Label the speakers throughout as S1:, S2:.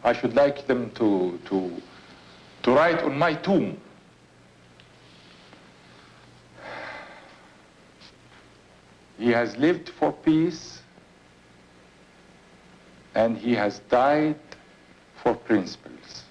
S1: I should like them to write on my tomb. He has lived for peace, and he has died for principles.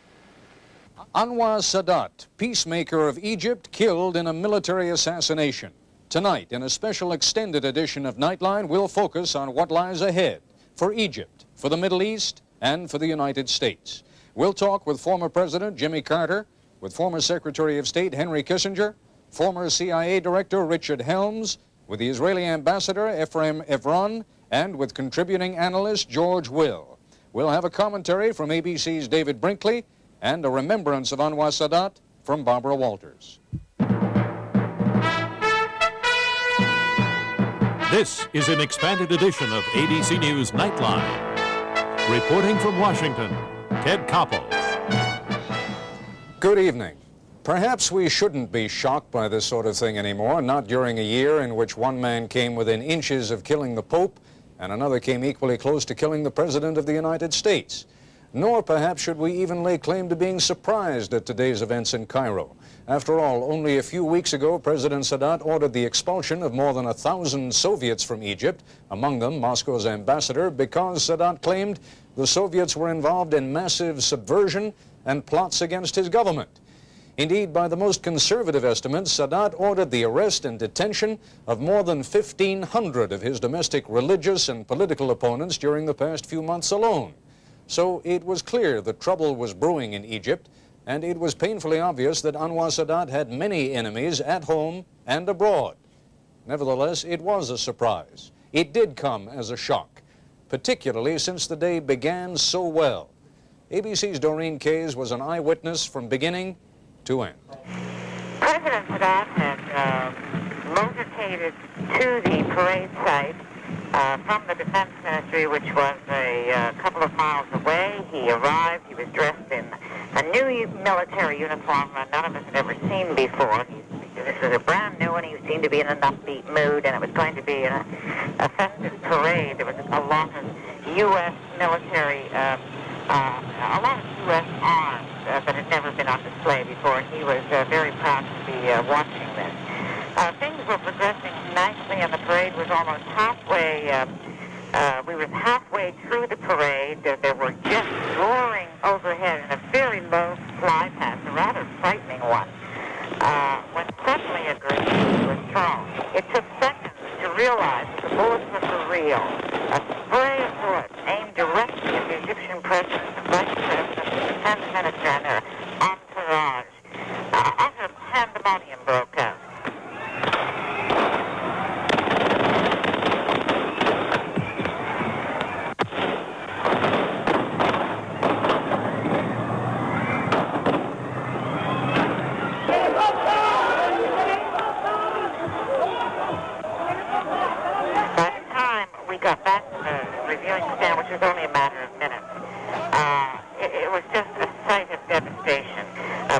S2: Anwar Sadat, peacemaker of Egypt, killed in a military assassination. Tonight, in a special extended edition of Nightline, we'll focus on what lies ahead for Egypt, for the Middle East, and for the United States. We'll talk with former President Jimmy Carter, with former Secretary of State Henry Kissinger, former CIA Director Richard Helms, with the Israeli Ambassador Ephraim Evron, and with contributing analyst George Will. We'll have a commentary from ABC's David Brinkley and a remembrance of Anwar Sadat from Barbara Walters.
S3: This is an expanded edition of ABC News Nightline. Reporting from Washington, Ted Koppel.
S2: Good evening. Perhaps we shouldn't be shocked by this sort of thing anymore, not during a year in which one man came within inches of killing the Pope and another came equally close to killing the President of the United States. Nor perhaps should we even lay claim to being surprised at today's events in Cairo. After all, only a few weeks ago, President Sadat ordered the expulsion of more than 1,000 Soviets from Egypt, among them Moscow's ambassador, because Sadat claimed the Soviets were involved in massive subversion and plots against his government. Indeed, by the most conservative estimates, Sadat ordered the arrest and detention of more than 1,500 of his domestic religious and political opponents during the past few months alone. So it was clear that trouble was brewing in Egypt, and it was painfully obvious that Anwar Sadat had many enemies at home and abroad. Nevertheless, it was a surprise. It did come as a shock, particularly since the day began so well. ABC's Doreen Kays was an eyewitness from beginning to end.
S4: President Sadat had motorcaded to the parade site from the Defense Ministry, which was a couple of miles away. He arrived. He was dressed in a new military uniform none of us had ever seen before. This was a brand new one. He seemed to be in an upbeat mood, and it was going to be a festive parade. There was a lot of U.S. military, a lot of U.S. arms that had never been on display before. He was very proud to be watching this. Things were progressing nicely, and the parade was almost halfway. We were halfway through the parade. There were jets roaring overhead in a very low fly path, a rather frightening one, when suddenly a grenade was thrown. It took seconds to realize that the bullets were for real. A spray of bullets aimed directly at the Egyptian President, the Vice President, the Defense Minister, and their entourage. Utter pandemonium broke out. Got back to the reviewing stand, which was only a matter of minutes. It was just a sight of devastation.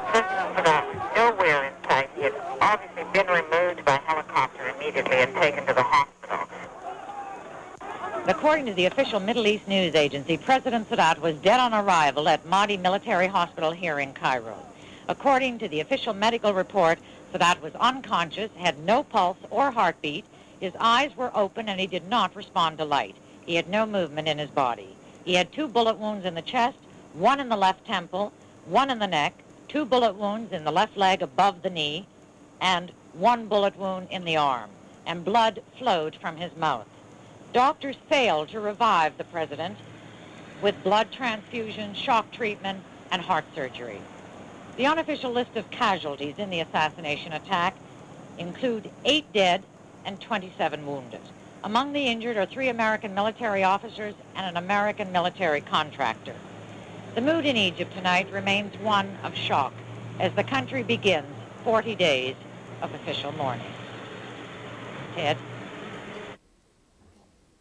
S4: President Sadat was nowhere in sight. He had obviously been removed by helicopter immediately and taken to the hospital.
S5: According to the official Middle East news agency, President Sadat was dead on arrival at Mahdi Military Hospital here in Cairo. According to the official medical report, Sadat was unconscious, had no pulse or heartbeat. His eyes were open and he did not respond to light. He had no movement in his body. He had 2 bullet wounds in the chest, 1 in the left temple, 1 in the neck, 2 bullet wounds in the left leg above the knee, and 1 bullet wound in the arm, and blood flowed from his mouth. Doctors failed to revive the president with blood transfusion, shock treatment, and heart surgery. The unofficial list of casualties in the assassination attack include 8 dead and 27 wounded. Among the injured are 3 American military officers and an American military contractor. The mood in Egypt tonight remains one of shock as the country begins 40 days of official mourning. Ted?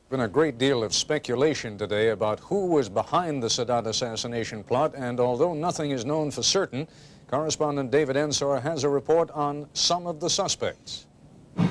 S2: Been a great deal of speculation today about who was behind the Sadat assassination plot, and although nothing is known for certain, correspondent David Ensor has a report on some of the suspects.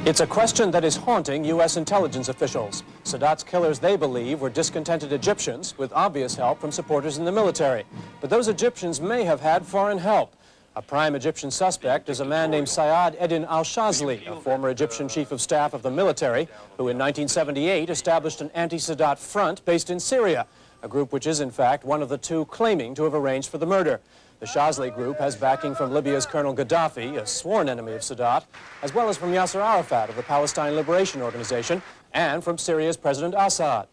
S6: It's a question that is haunting U.S. intelligence officials. Sadat's killers, they believe, were discontented Egyptians with obvious help from supporters in the military. But those Egyptians may have had foreign help. A prime Egyptian suspect is a man named Syed Eddin al-Shazli, a former Egyptian chief of staff of the military, who in 1978 established an anti-Sadat front based in Syria, a group which is in fact one of the two claiming to have arranged for the murder. The Shazli group has backing from Libya's Colonel Gaddafi, a sworn enemy of Sadat, as well as from Yasser Arafat of the Palestine Liberation Organization, and from Syria's President Assad.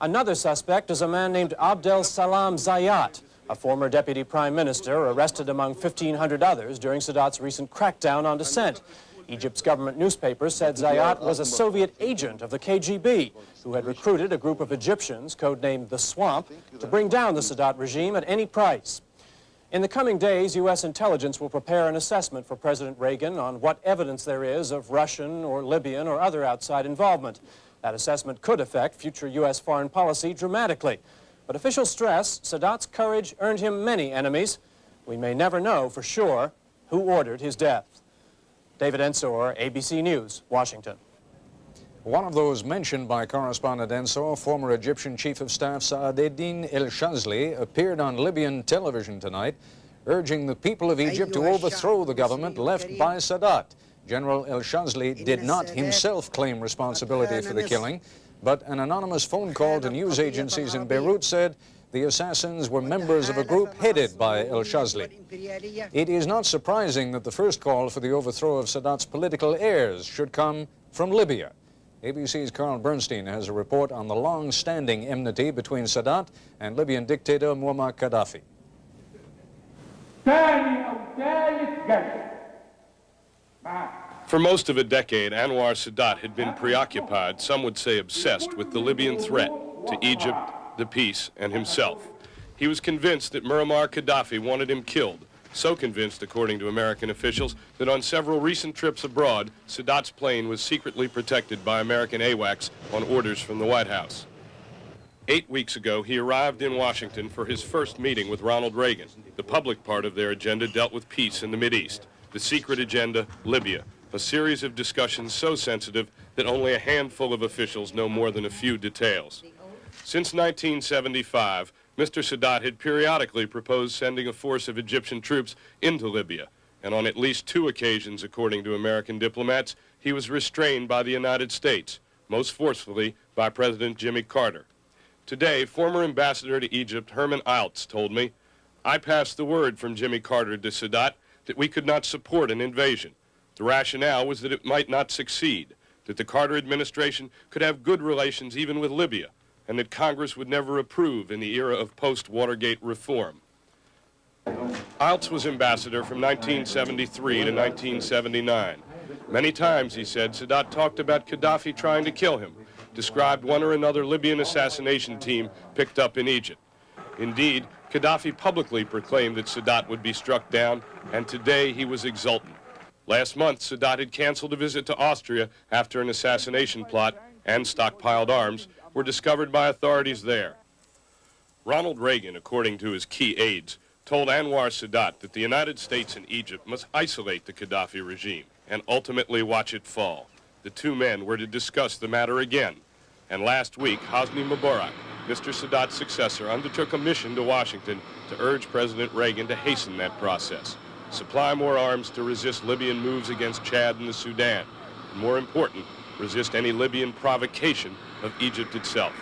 S6: Another suspect is a man named Abdel Salam Zayat, a former deputy prime minister arrested among 1,500 others during Sadat's recent crackdown on dissent. Egypt's government newspaper said Zayat was a Soviet agent of the KGB who had recruited a group of Egyptians, codenamed the Swamp, to bring down the Sadat regime at any price. In the coming days, U.S. intelligence will prepare an assessment for President Reagan on what evidence there is of Russian or Libyan or other outside involvement. That assessment could affect future U.S. foreign policy dramatically. But officials stress Sadat's courage earned him many enemies. We may never know for sure who ordered his death. David Ensor, ABC News, Washington.
S2: One of those mentioned by Correspondent Ensor, former Egyptian Chief of Staff Saad-eddin el-Shazli, appeared on Libyan television tonight, urging the people of Egypt to overthrow the government left by Sadat. General el-Shazli did not himself claim responsibility for the killing, but an anonymous phone call to news agencies in Beirut said the assassins were members of a group headed by el-Shazli. It is not surprising that the first call for the overthrow of Sadat's political heirs should come from Libya. ABC's Carl Bernstein has a report on the long-standing enmity between Sadat and Libyan dictator Muammar Gaddafi.
S7: For most of a decade, Anwar Sadat had been preoccupied, some would say obsessed, with the Libyan threat to Egypt, the peace, and himself. He was convinced that Muammar Gaddafi wanted him killed, so convinced, according to American officials, that on several recent trips abroad, Sadat's plane was secretly protected by American AWACS on orders from the White House. 8 weeks ago, he arrived in Washington for his first meeting with Ronald Reagan. The public part of their agenda dealt with peace in the Mideast. The secret agenda, Libya, a series of discussions so sensitive that only a handful of officials know more than a few details. Since 1975, Mr. Sadat had periodically proposed sending a force of Egyptian troops into Libya, and on at least 2 occasions, according to American diplomats, he was restrained by the United States, most forcefully by President Jimmy Carter. Today, former ambassador to Egypt, Herman Alts, told me, "I passed the word from Jimmy Carter to Sadat that we could not support an invasion. The rationale was that it might not succeed, that the Carter administration could have good relations even with Libya, and that Congress would never approve in the era of post-Watergate reform." Alts was ambassador from 1973 to 1979. Many times, he said, Sadat talked about Gaddafi trying to kill him, described one or another Libyan assassination team picked up in Egypt. Indeed, Gaddafi publicly proclaimed that Sadat would be struck down, and today he was exultant. Last month, Sadat had canceled a visit to Austria after an assassination plot and stockpiled arms were discovered by authorities there. Ronald Reagan, according to his key aides, told Anwar Sadat that the United States and Egypt must isolate the Gaddafi regime and ultimately watch it fall. The two men were to discuss the matter again. And last week, Hosni Mubarak, Mr. Sadat's successor, undertook a mission to Washington to urge President Reagan to hasten that process, supply more arms to resist Libyan moves against Chad and the Sudan, and more important, resist any Libyan provocation of Egypt itself.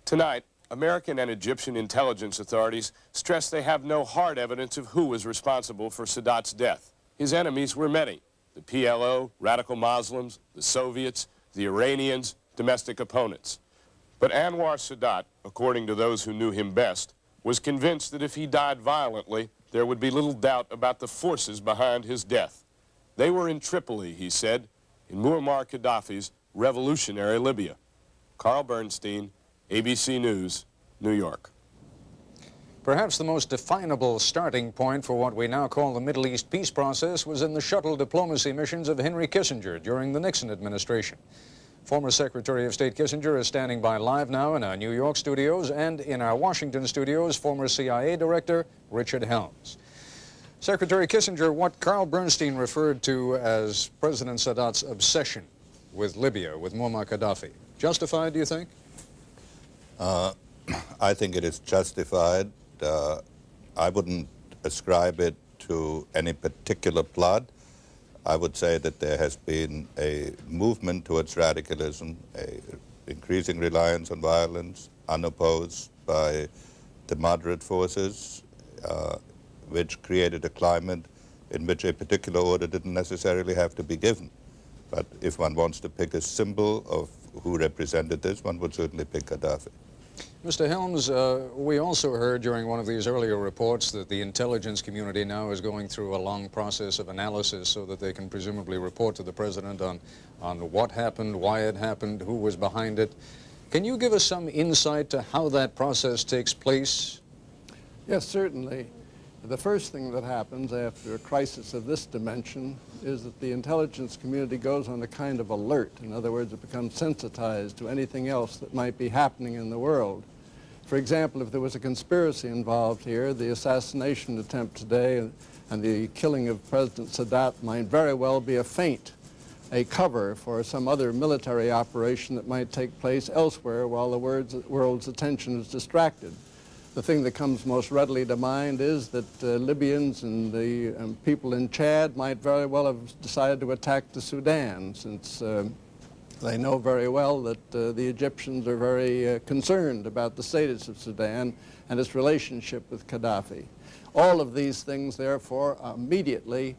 S7: Tonight, American and Egyptian intelligence authorities stress they have no hard evidence of who was responsible for Sadat's death. His enemies were many: the PLO, radical Muslims, the Soviets, the Iranians, domestic opponents. But Anwar Sadat, according to those who knew him best, was convinced that if he died violently, there would be little doubt about the forces behind his death. They were in Tripoli, he said, in Muammar Gaddafi's revolutionary Libya. Carl Bernstein, ABC News, New York.
S2: Perhaps the most definable starting point for what we now call the Middle East peace process was in the shuttle diplomacy missions of Henry Kissinger during the Nixon administration. Former Secretary of State Kissinger is standing by live now in our New York studios, and in our Washington studios, former CIA Director Richard Helms. Secretary Kissinger, what Carl Bernstein referred to as President Sadat's obsession with Libya, with Muammar Gaddafi, justified, do you think?
S8: I think it is justified. I wouldn't ascribe it to any particular plot. I would say that there has been a movement towards radicalism, a increasing reliance on violence, unopposed by the moderate forces, which created a climate in which a particular order didn't necessarily have to be given. But if one wants to pick a symbol of who represented this, one would certainly pick Gaddafi.
S2: Mr. Helms, we also heard during one of these earlier reports that the intelligence community now is going through a long process of analysis so that they can presumably report to the president on what happened, why it happened, who was behind it. Can you give us some insight to how that process takes place?
S9: Yes, certainly. The first thing that happens after a crisis of this dimension is that the intelligence community goes on a kind of alert. In other words, it becomes sensitized to anything else that might be happening in the world. For example, if there was a conspiracy involved here, the assassination attempt today and the killing of President Sadat might very well be a feint, a cover for some other military operation that might take place elsewhere while the world's attention is distracted. The thing that comes most readily to mind is that Libyans and the people in Chad might very well have decided to attack the Sudan, since they know very well that the Egyptians are very concerned about the status of Sudan and its relationship with Gaddafi. All of these things, therefore, immediately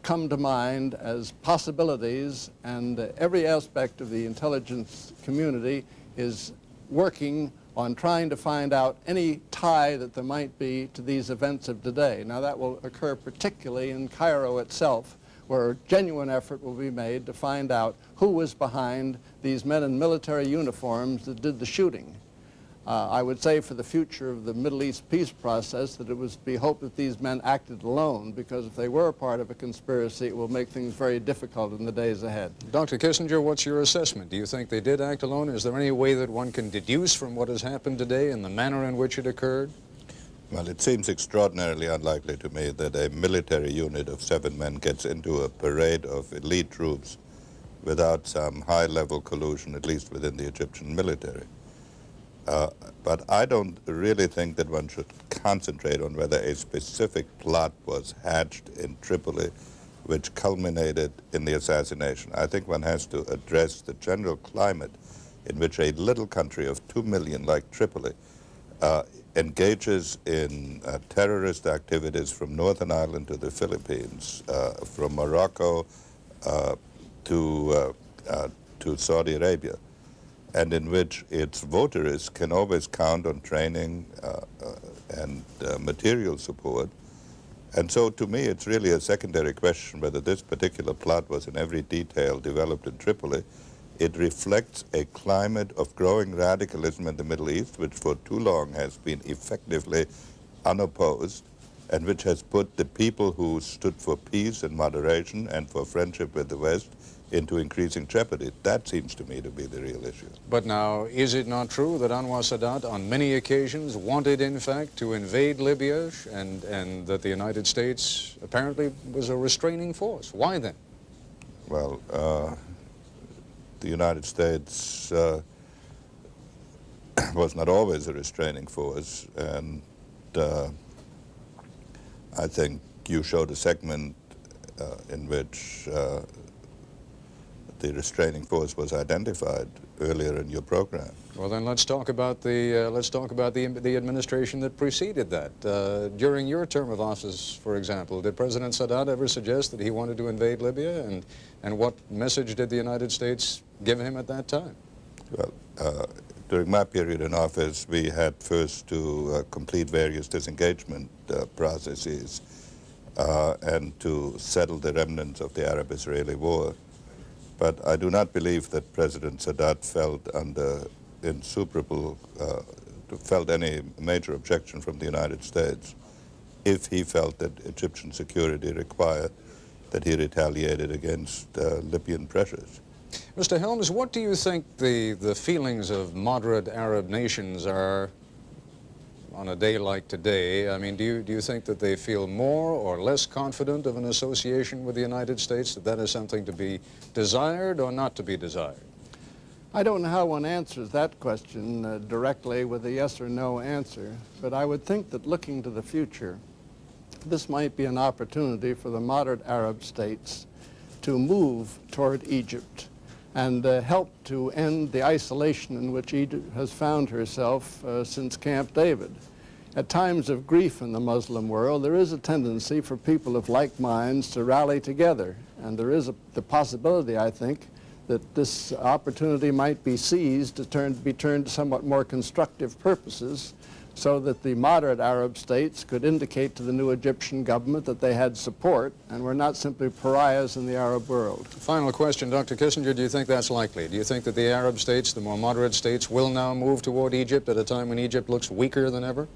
S9: come to mind as possibilities, and every aspect of the intelligence community is working on trying to find out any tie that there might be to these events of today. Now, that will occur particularly in Cairo itself, where a genuine effort will be made to find out who was behind these men in military uniforms that did the shooting. I would say for the future of the Middle East peace process that it was to be hoped that these men acted alone, because if they were a part of a conspiracy, it will make things very difficult in the days ahead.
S2: Dr. Kissinger, what's your assessment? Do you think they did act alone? Is there any way that one can deduce from what has happened today and the manner in which it occurred?
S8: Well, it seems extraordinarily unlikely to me that a military unit of 7 men gets into a parade of elite troops without some high-level collusion, at least within the Egyptian military. But I don't really think that one should concentrate on whether a specific plot was hatched in Tripoli which culminated in the assassination. I think one has to address the general climate in which a little country of 2 million like Tripoli engages in terrorist activities from Northern Ireland to the Philippines, from Morocco to Saudi Arabia, and in which its votaries can always count on training and material support. And so to me it's really a secondary question whether this particular plot was in every detail developed in Tripoli. It reflects a climate of growing radicalism in the Middle East, which for too long has been effectively unopposed, and which has put the people who stood for peace and moderation and for friendship with the West into increasing jeopardy. That seems to me to be the real issue.
S2: But now, is it not true that Anwar Sadat on many occasions wanted, in fact, to invade Libya, and that the United States apparently was a restraining force? Why then?
S8: Well, the United States was not always a restraining force, and I think you showed a segment in which the restraining force was identified earlier in your program.
S2: Well, then let's talk about the administration that preceded that. During your term of office, for example, did President Sadat ever suggest that he wanted to invade Libya, and what message did the United States give him at that time?
S8: Well, during my period in office, we had first to complete various disengagement processes and to settle the remnants of the Arab-Israeli war. But I do not believe that President Sadat felt felt any major objection from the United States if he felt that Egyptian security required that he retaliated against Libyan pressures.
S2: Mr. Helms, what do you think the feelings of moderate Arab nations are on a day like today, I mean, do you think that they feel more or less confident of an association with the United States, that that is something to be desired or not to be desired?
S9: I don't know how one answers that question directly with a yes or no answer, but I would think that looking to the future, this might be an opportunity for the moderate Arab states to move toward Egypt and help to end the isolation in which Egypt has found herself since Camp David. At times of grief in the Muslim world, there is a tendency for people of like minds to rally together, and there is the possibility, I think, that this opportunity might be seized to be turned to somewhat more constructive purposes, so that the moderate Arab states could indicate to the new Egyptian government that they had support and were not simply pariahs in the Arab world.
S2: Final question, Dr. Kissinger, do you think that's likely? Do you think that the Arab states, the more moderate states, will now move toward Egypt at a time when Egypt looks weaker than ever?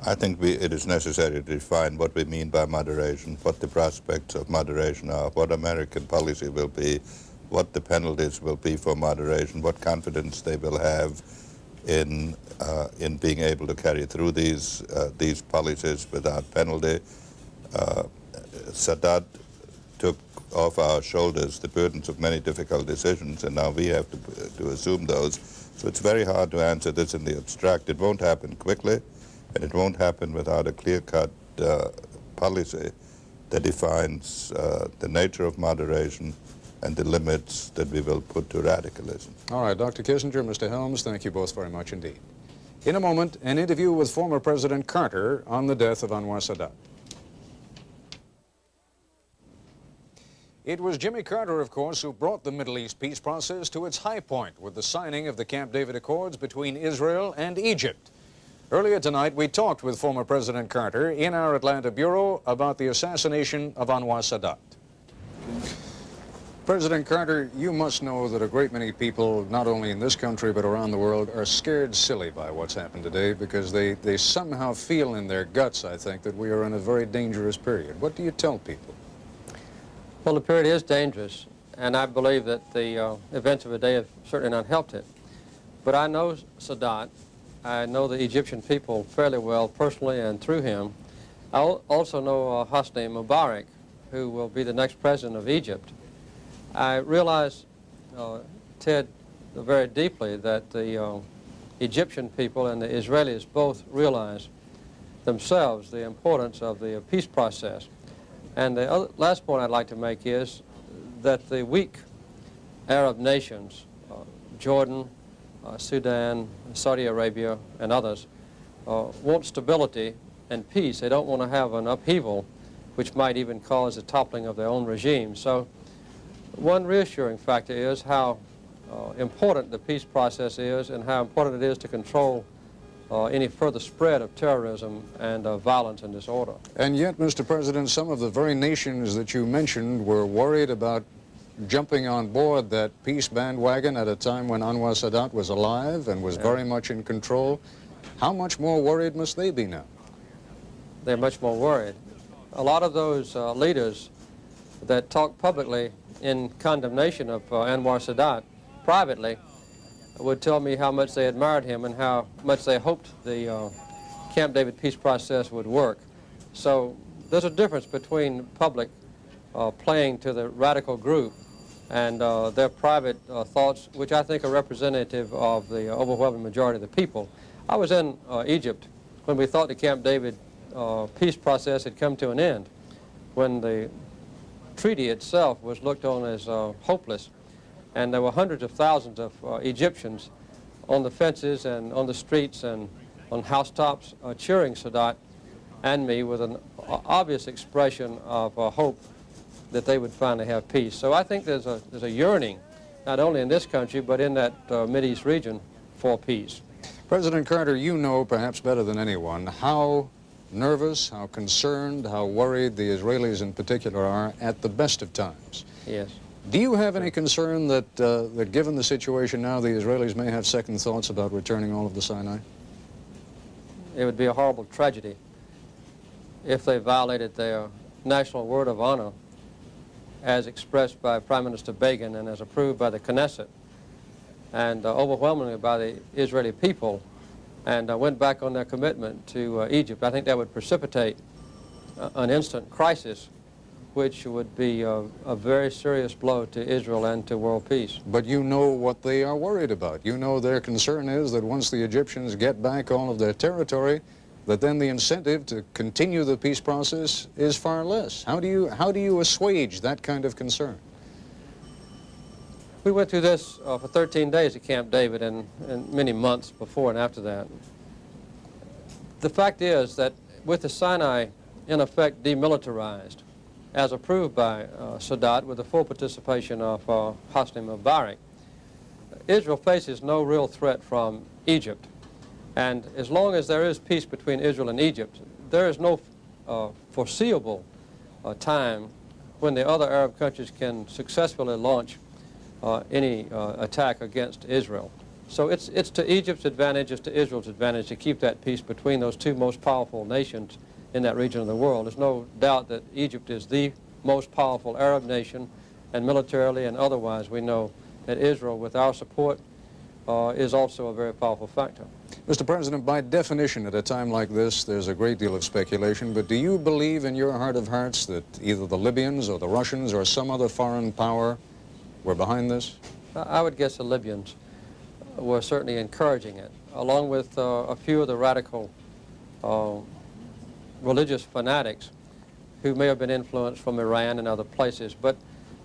S8: I think it is necessary to define what we mean by moderation, what the prospects of moderation are, what American policy will be, what the penalties will be for moderation, what confidence they will have in being able to carry through these policies without penalty. Sadat took off our shoulders the burdens of many difficult decisions, and now we have to assume those. So it's very hard to answer this in the abstract. It won't happen quickly, and it won't happen without a clear-cut policy that defines the nature of moderation and the limits that we will put to radicalism.
S2: All right, Dr. Kissinger, Mr. Helms, thank you both very much indeed. In a moment, an interview with former President Carter on the death of Anwar Sadat. It was Jimmy Carter, of course, who brought the Middle East peace process to its high point with the signing of the Camp David Accords between Israel and Egypt. Earlier tonight, we talked with former President Carter in our Atlanta bureau about the assassination of Anwar Sadat. President Carter, you must know that a great many people, not only in this country but around the world, are scared silly by what's happened today because they somehow feel in their guts, I think, that we are in a very dangerous period. What do you tell people?
S10: Well, the period is dangerous, and I believe that the events of the day have certainly not helped it. But I know Sadat. I know the Egyptian people fairly well personally and through him. I also know Hosni Mubarak, who will be the next president of Egypt. I realize, Ted, very deeply that the Egyptian people and the Israelis both realize themselves the importance of the peace process. And the last point I'd like to make is that the weak Arab nations, Jordan, Sudan, Saudi Arabia, and others, want stability and peace. They don't want to have an upheaval which might even cause a toppling of their own regime. So one reassuring factor is how important the peace process is and how important it is to control any further spread of terrorism and violence and disorder.
S2: And yet, Mr. President, some of the very nations that you mentioned were worried about jumping on board that peace bandwagon at a time when Anwar Sadat was alive and was very much in control. How much more worried must they be now?
S10: They're much more worried. A lot of those leaders that talk publicly in condemnation of Anwar Sadat privately would tell me how much they admired him and how much they hoped the Camp David peace process would work. So there's a difference between public playing to the radical group and their private thoughts, which I think are representative of the overwhelming majority of the people. I was in Egypt when we thought the Camp David peace process had come to an end, when the treaty itself was looked on as hopeless, and there were hundreds of thousands of Egyptians on the fences and on the streets and on housetops cheering Sadat and me with an obvious expression of hope that they would finally have peace. So I think there's a yearning, not only in this country, but in that Mideast region for peace.
S2: President Carter, you know perhaps better than anyone how nervous, how concerned, how worried the Israelis in particular are at the best of times.
S10: Yes.
S2: Do you have any concern that, that given the situation now, the Israelis may have second thoughts about returning all of the Sinai?
S10: It would be a horrible tragedy if they violated their national word of honor as expressed by Prime Minister Begin and as approved by the Knesset and overwhelmingly by the Israeli people and went back on their commitment to Egypt, I think that would precipitate an instant crisis, which would be a very serious blow to Israel and to world peace.
S2: But you know what they are worried about. You know their concern is that once the Egyptians get back all of their territory, that then the incentive to continue the peace process is far less. How do you assuage that kind of concern?
S10: We went through this for 13 days at Camp David and many months before and after that. The fact is that with the Sinai in effect demilitarized, as approved by Sadat with the full participation of Hosni Mubarak, Israel faces no real threat from Egypt. And as long as there is peace between Israel and Egypt, there is no foreseeable time when the other Arab countries can successfully launch any attack against Israel. So it's to Egypt's advantage, it's to Israel's advantage to keep that peace between those two most powerful nations in that region of the world. There's no doubt that Egypt is the most powerful Arab nation, and militarily and otherwise we know that Israel, with our support, is also a very powerful factor.
S2: Mr. President, by definition, at a time like this, there's a great deal of speculation, but do you believe in your heart of hearts that either the Libyans or the Russians or some other foreign power were behind this?
S10: I would guess the Libyans were certainly encouraging it, along with a few of the radical religious fanatics who may have been influenced from Iran and other places. But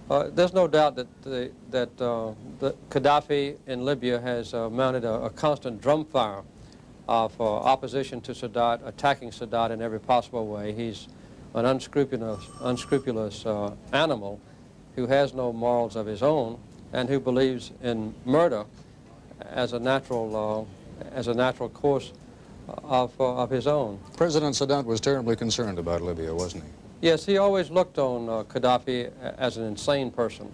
S10: there's no doubt that Gaddafi in Libya has mounted a constant drumfire of opposition to Sadat, attacking Sadat in every possible way. He's an unscrupulous animal who has no morals of his own and who believes in murder as a natural course of his own.
S2: President Sadat was terribly concerned about Libya, wasn't he?
S10: Yes, he always looked on Gaddafi as an insane person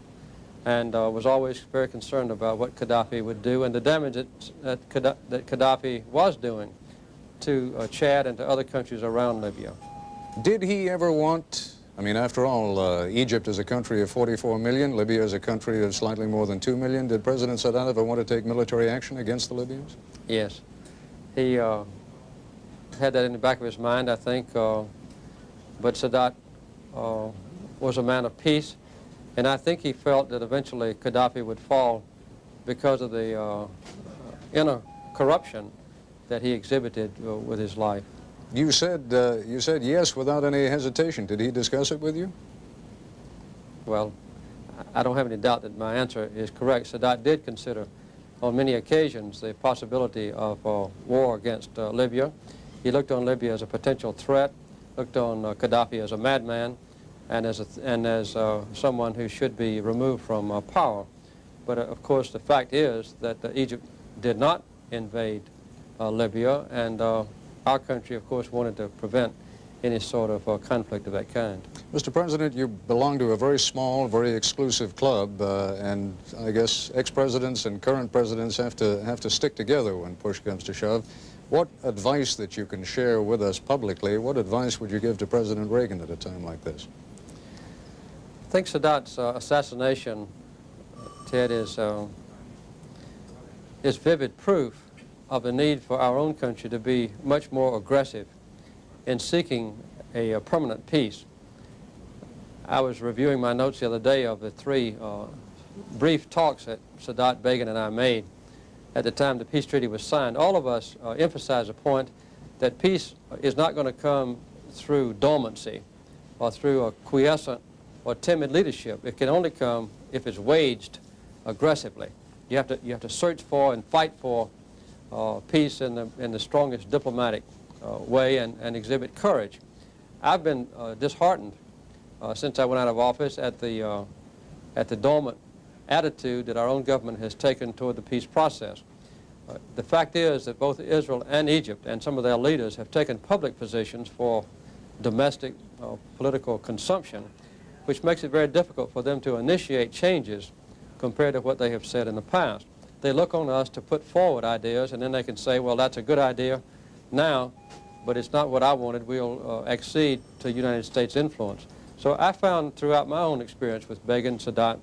S10: and was always very concerned about what Gaddafi would do and the damage that Gaddafi was doing to Chad and to other countries around Libya.
S2: Did he ever want, I mean, after all, Egypt is a country of 44 million, Libya is a country of slightly more than 2 million. Did President Sadat ever want to take military action against the Libyans?
S10: Yes. He had that in the back of his mind, I think, but Sadat was a man of peace, and I think he felt that eventually Gaddafi would fall because of the inner corruption that he exhibited with his life.
S2: You said yes without any hesitation. Did he discuss it with you?
S10: Well, I don't have any doubt that my answer is correct. Sadat did consider on many occasions the possibility of war against Libya. He looked on Libya as a potential threat, looked on Gaddafi as a madman, and as someone who should be removed from power. But of course the fact is that Egypt did not invade Libya, and our country of course wanted to prevent any sort of conflict of that kind.
S2: Mr. President, you belong to a very small, very exclusive club, and I guess ex-presidents and current presidents have to stick together when push comes to shove. What advice that you can share with us publicly, what advice would you give to President Reagan at a time like this?
S10: I think Sadat's assassination, Ted, is vivid proof of the need for our own country to be much more aggressive in seeking a permanent peace. I was reviewing my notes the other day of the three brief talks that Sadat, Begin, and I made at the time the peace treaty was signed. All of us emphasized the point that peace is not going to come through dormancy or through a quiescent or timid leadership. It can only come if it's waged aggressively. You have to search for and fight for peace in the strongest diplomatic way and exhibit courage. I've been disheartened since I went out of office at the dormant attitude that our own government has taken toward the peace process. The fact is that both Israel and Egypt and some of their leaders have taken public positions for domestic political consumption, which makes it very difficult for them to initiate changes compared to what they have said in the past. They look on us to put forward ideas, and then they can say, well, that's a good idea now, but it's not what I wanted. We'll accede to United States influence. So I found throughout my own experience with Begin, Sadat,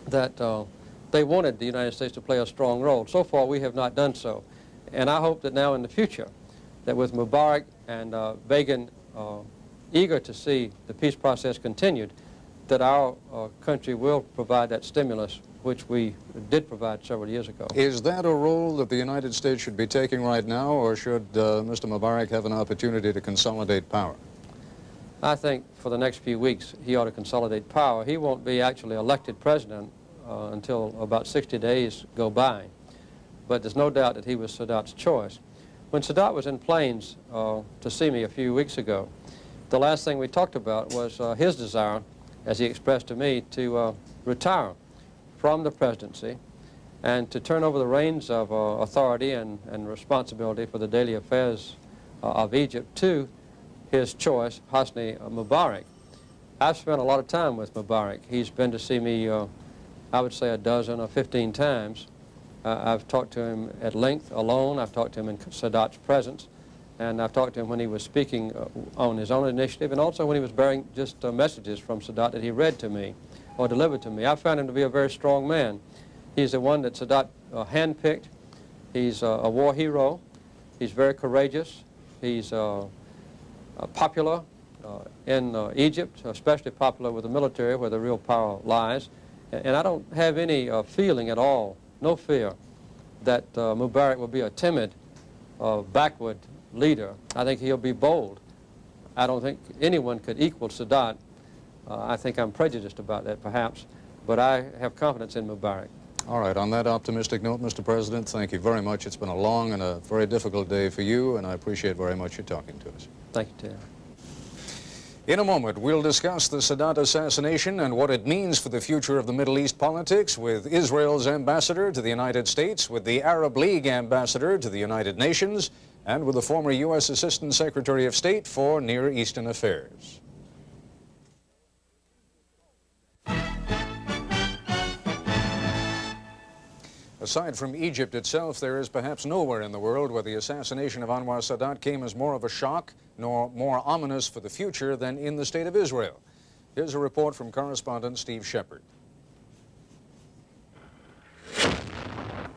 S10: that they wanted the United States to play a strong role. So far, we have not done so. And I hope that now in the future, that with Mubarak and Begin eager to see the peace process continued, that our country will provide that stimulus which we did provide several years ago.
S2: Is that a role that the United States should be taking right now, or should Mr. Mubarak have an opportunity to consolidate power?
S10: I think for the next few weeks he ought to consolidate power. He won't be actually elected president until about 60 days go by. But there's no doubt that he was Sadat's choice. When Sadat was in Plains to see me a few weeks ago, the last thing we talked about was his desire, as he expressed to me, to retire from the presidency and to turn over the reins of authority and responsibility for the daily affairs of Egypt to his choice, Hosni Mubarak. I've spent a lot of time with Mubarak. He's been to see me, I would say, a dozen or 15 times. I've talked to him at length alone. I've talked to him in Sadat's presence. And I've talked to him when he was speaking on his own initiative, and also when he was bearing just messages from Sadat that he read to me or delivered to me. I found him to be a very strong man. He's the one that Sadat handpicked. He's a war hero. He's very courageous. He's popular in Egypt, especially popular with the military where the real power lies. And I don't have any feeling at all, no fear, that Mubarak will be a timid, backward leader. I think he'll be bold. I don't think anyone could equal Sadat. I think I'm prejudiced about that, perhaps, but I have confidence in Mubarak.
S2: All right, on that optimistic note, Mr. President, thank you very much. It's been a long and a very difficult day for you, and I appreciate very much you talking to us.
S10: Thank you, Ted.
S2: In a moment, we'll discuss the Sadat assassination and what it means for the future of the Middle East politics with Israel's ambassador to the United States, with the Arab League ambassador to the United Nations, and with the former U.S. Assistant Secretary of State for Near Eastern Affairs. Aside from Egypt itself, there is perhaps nowhere in the world where the assassination of Anwar Sadat came as more of a shock nor more ominous for the future than in the state of Israel. Here's a report from correspondent Steve Shepard.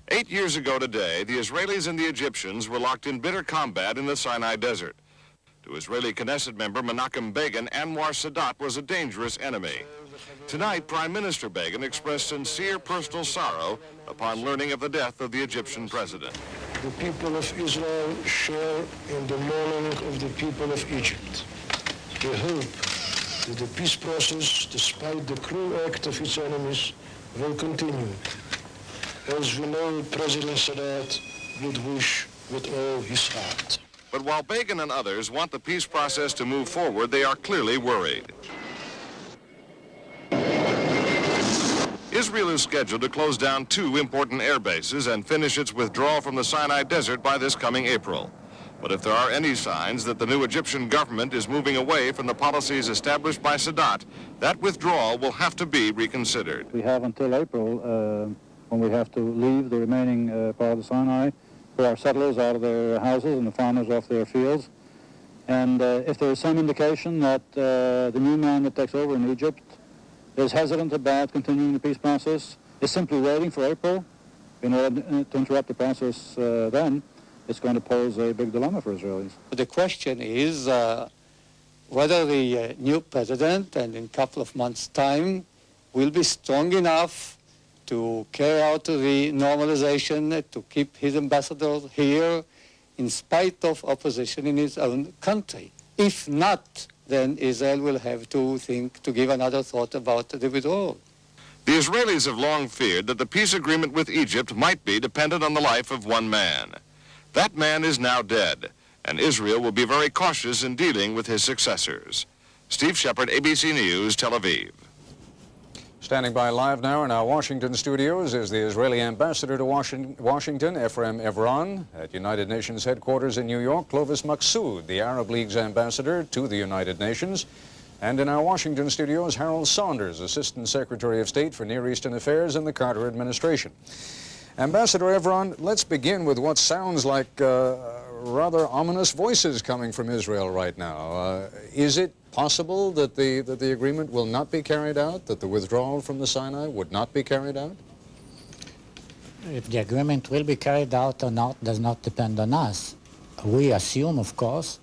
S11: 8 years ago today, the Israelis and the Egyptians were locked in bitter combat in the Sinai Desert. To Israeli Knesset member Menachem Begin, Anwar Sadat was a dangerous enemy. Tonight, Prime Minister Begin expressed sincere personal sorrow upon learning of the death of the Egyptian president.
S12: The people of Israel share in the mourning of the people of Egypt. We hope that the peace process, despite the cruel act of its enemies, will continue. As we know, President Sadat would wish with all his heart.
S11: But while Begin and others want the peace process to move forward, they are clearly worried. Israel is scheduled to close down 2 important air bases and finish its withdrawal from the Sinai Desert by this coming April. But if there are any signs that the new Egyptian government is moving away from the policies established by Sadat, that withdrawal will have to be reconsidered.
S13: We have until April when we have to leave the remaining part of the Sinai, for our settlers out of their houses and the farmers off their fields. And if there is some indication that the new man that takes over in Egypt is hesitant about continuing the peace process, is simply waiting for April in order to interrupt the process, then it's going to pose a big dilemma for Israelis.
S14: The question is whether the new president, and in a couple of months' time, will be strong enough to carry out the normalization, to keep his ambassador here in spite of opposition in his own country. If not, then Israel will have to think, to give another thought about the withdrawal.
S11: The Israelis have long feared that the peace agreement with Egypt might be dependent on the life of one man. That man is now dead, and Israel will be very cautious in dealing with his successors. Steve Shepard, ABC News, Tel Aviv.
S2: Standing by live now in our Washington studios is the Israeli ambassador to Washington, Ephraim Evron. At United Nations headquarters in New York, Clovis Maqsood, the Arab League's ambassador to the United Nations. And in our Washington studios, Harold Saunders, Assistant Secretary of State for Near Eastern Affairs in the Carter administration. Ambassador Evron, let's begin with what sounds like rather ominous voices coming from Israel right now. Is it possible that the agreement will not be carried out, that the withdrawal from the Sinai would not be carried out?
S15: if the agreement will be carried out or not does not depend on us. We assume, of course,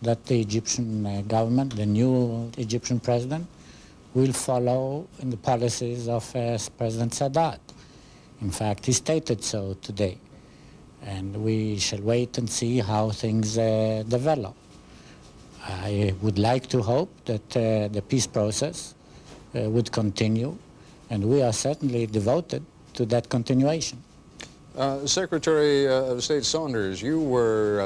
S15: that the Egyptian government, the new Egyptian president, will follow in the policies of President Sadat. In fact, he stated so today. And we shall wait and see how things develop. I would like to hope that the peace process would continue, and we are certainly devoted to that continuation.
S2: Secretary of State Saunders, you were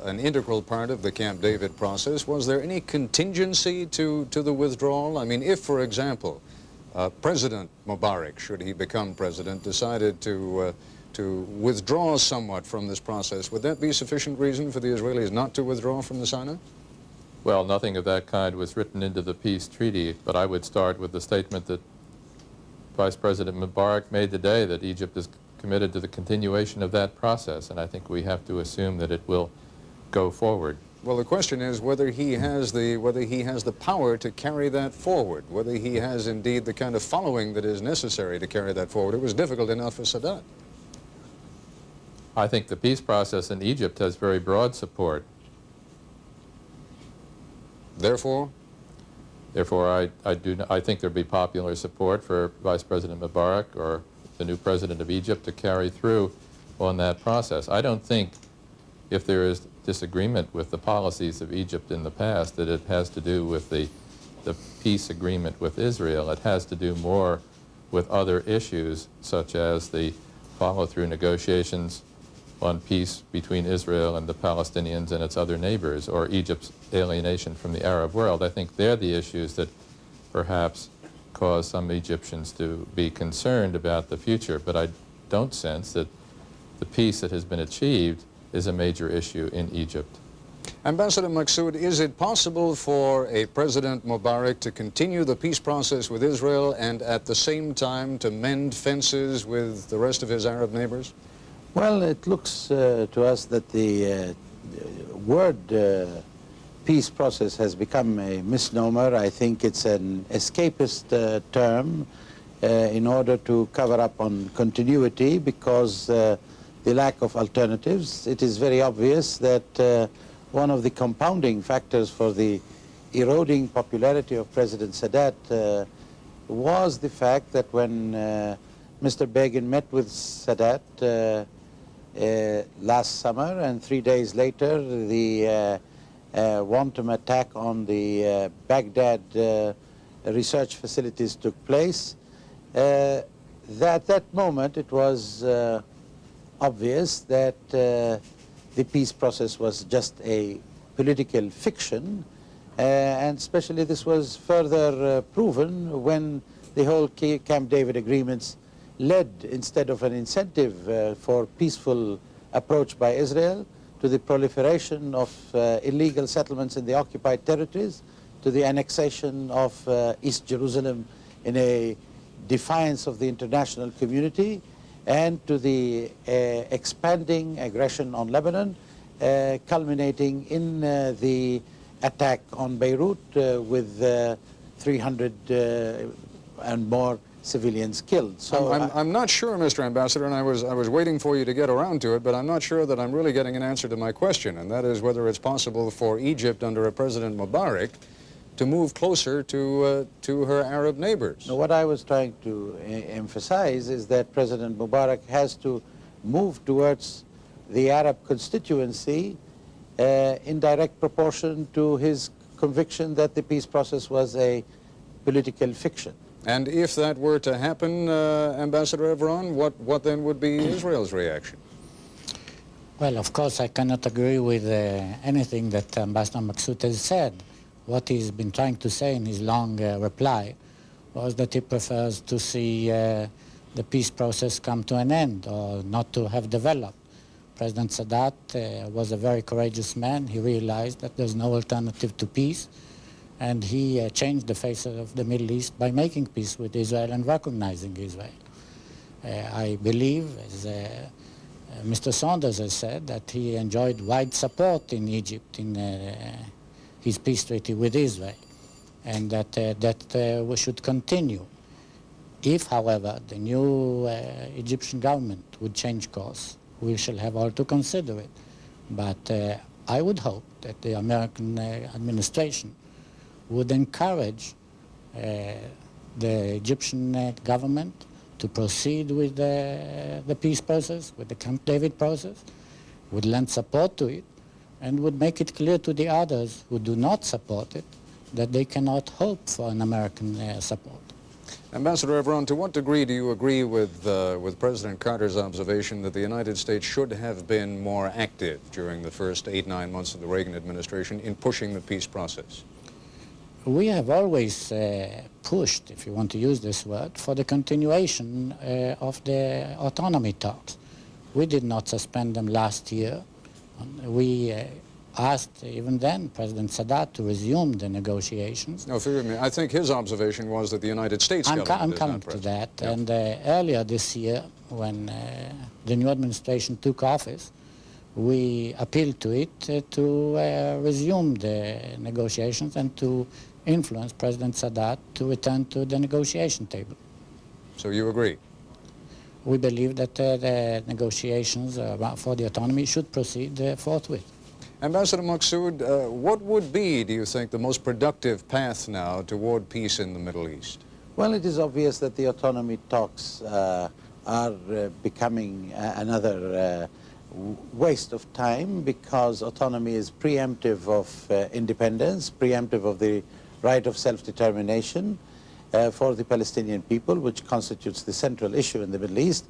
S2: an integral part of the Camp David process. Was there any contingency to the withdrawal? I mean, if, for example, President Mubarak, should he become president, decided to withdraw somewhat from this process, would that be sufficient reason for the Israelis not to withdraw from the Sinai?
S16: Well, nothing of that kind was written into the peace treaty, but I would start with the statement that Vice President Mubarak made today, that Egypt is committed to the continuation of that process, and I think we have to assume that it will go forward.
S2: Well, the question is whether he has the power to carry that forward, whether he has indeed the kind of following that is necessary to carry that forward. It was difficult enough for Sadat.
S16: I think the peace process in Egypt has very broad support.
S2: Therefore,
S16: I think there'd be popular support for Vice President Mubarak or the new president of Egypt to carry through on that process. I don't think, if there is disagreement with the policies of Egypt in the past, that it has to do with the peace agreement with Israel. It has to do more with other issues, such as the follow-through negotiations on peace between Israel and the Palestinians and its other neighbors, or Egypt's alienation from the Arab world. I think they're the issues that perhaps cause some Egyptians to be concerned about the future, but I don't sense that the peace that has been achieved is a major issue in Egypt.
S2: Ambassador Maksud, is it possible for a President Mubarak to continue the peace process with Israel and at the same time to mend fences with the rest of his Arab neighbors?
S17: Well, it looks to us that the word peace process has become a misnomer. I think it's an escapist term in order to cover up on continuity, because the lack of alternatives. It is very obvious that one of the compounding factors for the eroding popularity of President Sadat was the fact that when Mr. Begin met with Sadat last summer, and 3 days later the wanton attack on the Baghdad research facilities took place, at that moment it was obvious that the peace process was just a political fiction, and especially this was further proven when the whole Camp David agreements led, instead of an incentive for peaceful approach by Israel, to the proliferation of illegal settlements in the occupied territories, to the annexation of East Jerusalem in a defiance of the international community, and to the expanding aggression on Lebanon, culminating in the attack on Beirut with 300 and more civilians killed. So
S2: I'm not sure, Mr. Ambassador, and I was waiting for you to get around to it, but I'm not sure that I'm really getting an answer to my question, and that is whether it's possible for Egypt under a President Mubarak to move closer to her Arab neighbors.
S17: No, what I was trying to emphasize is that President Mubarak has to move towards the Arab constituency in direct proportion to his conviction that the peace process was a political fiction.
S2: And if that were to happen, Ambassador Evron, what then would be Israel's reaction?
S15: Well, of course, I cannot agree with anything that Ambassador Maksud has said. What he's been trying to say in his long reply was that he prefers to see the peace process come to an end, or not to have developed. President Sadat was a very courageous man. He realized that there's no alternative to peace, and he changed the face of the Middle East by making peace with Israel and recognizing Israel. I believe, as Mr. Saunders has said, that he enjoyed wide support in Egypt in his peace treaty with Israel, and that we should continue. If, however, the new Egyptian government would change course, we shall have all to consider it. But I would hope that the American administration would encourage the Egyptian government to proceed with the peace process, with the Camp David process, would lend support to it, and would make it clear to the others who do not support it that they cannot hope for an American support.
S2: Ambassador Evron, to what degree do you agree with President Carter's observation that the United States should have been more active during the first 8-9 months of the Reagan administration in pushing the peace process?
S15: We have always pushed, if you want to use this word, for the continuation of the autonomy talks. We did not suspend them last year. We asked, even then, President Sadat to resume the negotiations.
S2: No, forgive me. I think his observation was that the United States government
S15: I'm
S2: is
S15: coming
S2: not
S15: to
S2: present.
S15: that.
S2: Yeah.
S15: And earlier this year, when the new administration took office, we appealed to it to resume the negotiations and to influence President Sadat to return to the negotiation table.
S2: So you agree?
S15: We believe that the negotiations for the autonomy should proceed forthwith.
S2: Ambassador Maqsood, what would be, do you think, the most productive path now toward peace in the Middle East?
S17: Well, it is obvious that the autonomy talks are becoming another waste of time, because autonomy is preemptive of independence, preemptive of the right of self-determination for the Palestinian people, which constitutes the central issue in the Middle East.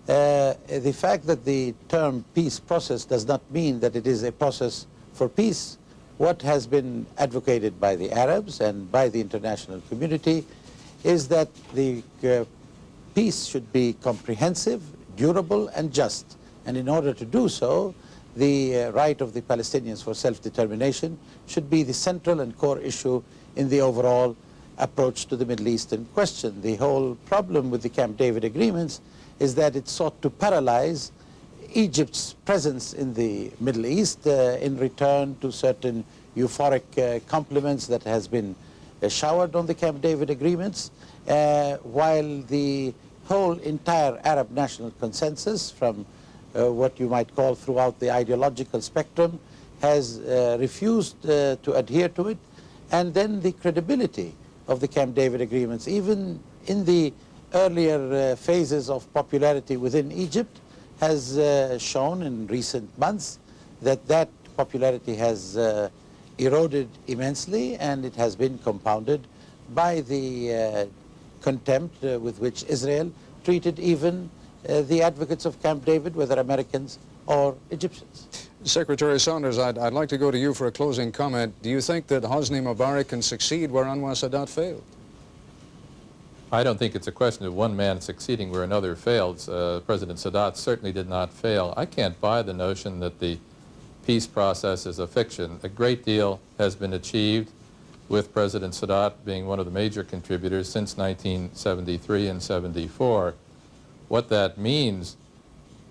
S17: The fact that the term peace process does not mean that it is a process for peace. What has been advocated by the Arabs and by the international community is that the peace should be comprehensive, durable, and just. And in order to do so, the right of the Palestinians for self-determination should be the central and core issue in the overall approach to the Middle Eastern question. The whole problem with the Camp David agreements is that it sought to paralyze Egypt's presence in the Middle East in return to certain euphoric compliments that has been showered on the Camp David agreements, while the whole entire Arab national consensus from what you might call throughout the ideological spectrum has refused to adhere to it. And then the credibility of the Camp David agreements, even in the earlier phases of popularity within Egypt, has shown in recent months that that popularity has eroded immensely, and it has been compounded by the contempt with which Israel treated even the advocates of Camp David, whether Americans or Egyptians.
S2: Secretary Saunders, I'd like to go to you for a closing comment. Do you think that Hosni Mubarak can succeed where Anwar Sadat failed?
S16: I don't think it's a question of one man succeeding where another failed. President Sadat certainly did not fail. I can't buy the notion that the peace process is a fiction. A great deal has been achieved, with President Sadat being one of the major contributors since 1973 and 74. What that means,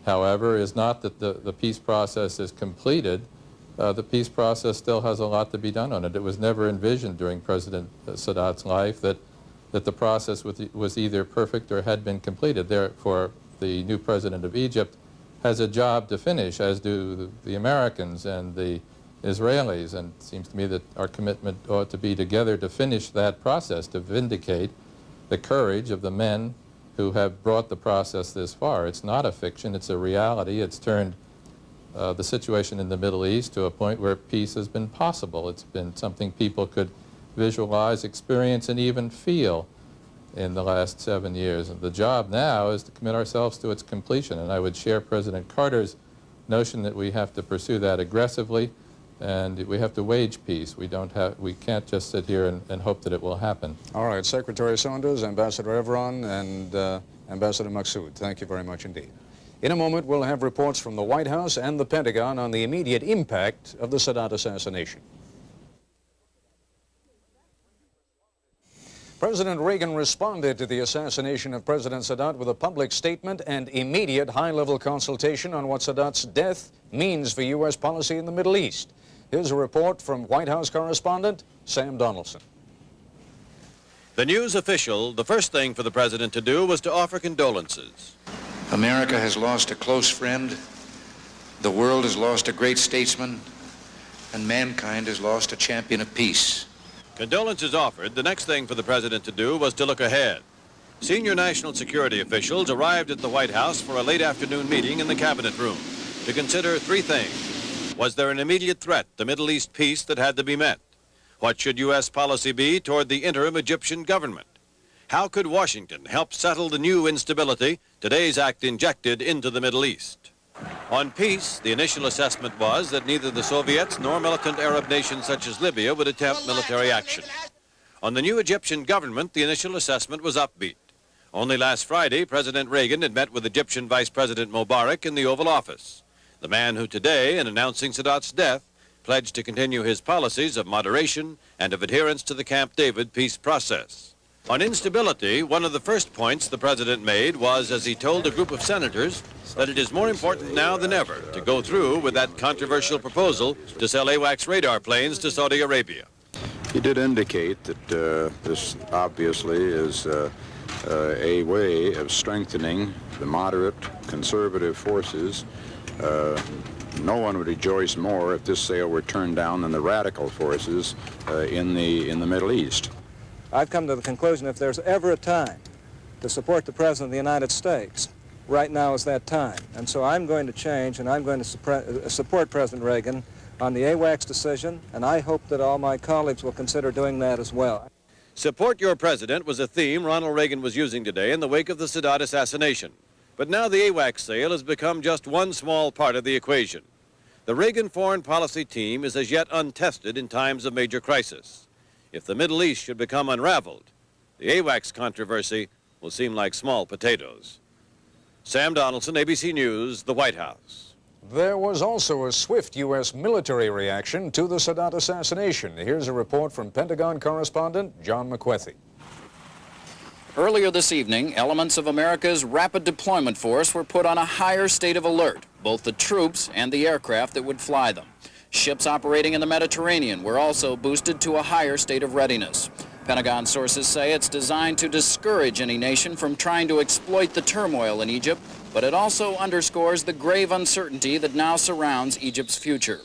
S16: however, is not that the peace process is completed. The peace process still has a lot to be done on it. It was never envisioned during President Sadat's life that the process was either perfect or had been completed. Therefore, the new president of Egypt has a job to finish, as do the Americans and the Israelis. And it seems to me that our commitment ought to be together to finish that process, to vindicate the courage of the men who have brought the process this far. It's not a fiction, it's a reality. It's turned the situation in the Middle East to a point where peace has been possible. It's been something people could visualize, experience, and even feel in the last 7 years. And the job now is to commit ourselves to its completion. And I would share President Carter's notion that we have to pursue that aggressively, and we have to wage peace. We can't just sit here and hope that it will happen.
S2: All right, Secretary Saunders, Ambassador Evron, and Ambassador Maqsood, thank you very much indeed. In a moment, we'll have reports from the White House and the Pentagon on the immediate impact of the Sadat assassination. President Reagan responded to the assassination of President Sadat with a public statement and immediate high-level consultation on what Sadat's death means for U.S. policy in the Middle East. Here's a report from White House correspondent Sam Donaldson.
S18: The news official, the first thing for the president to do was to offer condolences.
S19: America has lost a close friend, the world has lost a great statesman, and mankind has lost a champion of peace.
S18: Condolences offered, the next thing for the president to do was to look ahead. Senior national security officials arrived at the White House for a late afternoon meeting in the cabinet room to consider three things. Was there an immediate threat to Middle East peace that had to be met? What should U.S. policy be toward the interim Egyptian government? How could Washington help settle the new instability today's act injected into the Middle East? On peace, the initial assessment was that neither the Soviets nor militant Arab nations such as Libya would attempt military action. On the new Egyptian government, the initial assessment was upbeat. Only last Friday, President Reagan had met with Egyptian Vice President Mubarak in the Oval Office, the man who today, in announcing Sadat's death, pledged to continue his policies of moderation and of adherence to the Camp David peace process. On instability, one of the first points the president made was, as he told a group of senators, that it is more important now than ever to go through with that controversial proposal to sell AWACS radar planes to Saudi Arabia.
S20: He did indicate that this obviously is a way of strengthening the moderate conservative forces. No one would rejoice more if this sale were turned down than the radical forces in the Middle East.
S6: I've come to the conclusion if there's ever a time to support the President of the United States, right now is that time. And so I'm going to change, and I'm going to support President Reagan on the AWACS decision, and I hope that all my colleagues will consider doing that as well.
S18: Support your president was a theme Ronald Reagan was using today in the wake of the Sadat assassination. But now the AWACS sale has become just one small part of the equation. The Reagan foreign policy team is as yet untested in times of major crisis. If the Middle East should become unraveled, the AWACS controversy will seem like small potatoes. Sam Donaldson, ABC News, the White House.
S2: There was also a swift U.S. military reaction to the Sadat assassination. Here's a report from Pentagon correspondent John McWethy.
S21: Earlier this evening, elements of America's Rapid Deployment Force were put on a higher state of alert, both the troops and the aircraft that would fly them. Ships operating in the Mediterranean were also boosted to a higher state of readiness. Pentagon sources say it's designed to discourage any nation from trying to exploit the turmoil in Egypt, but it also underscores the grave uncertainty that now surrounds Egypt's future.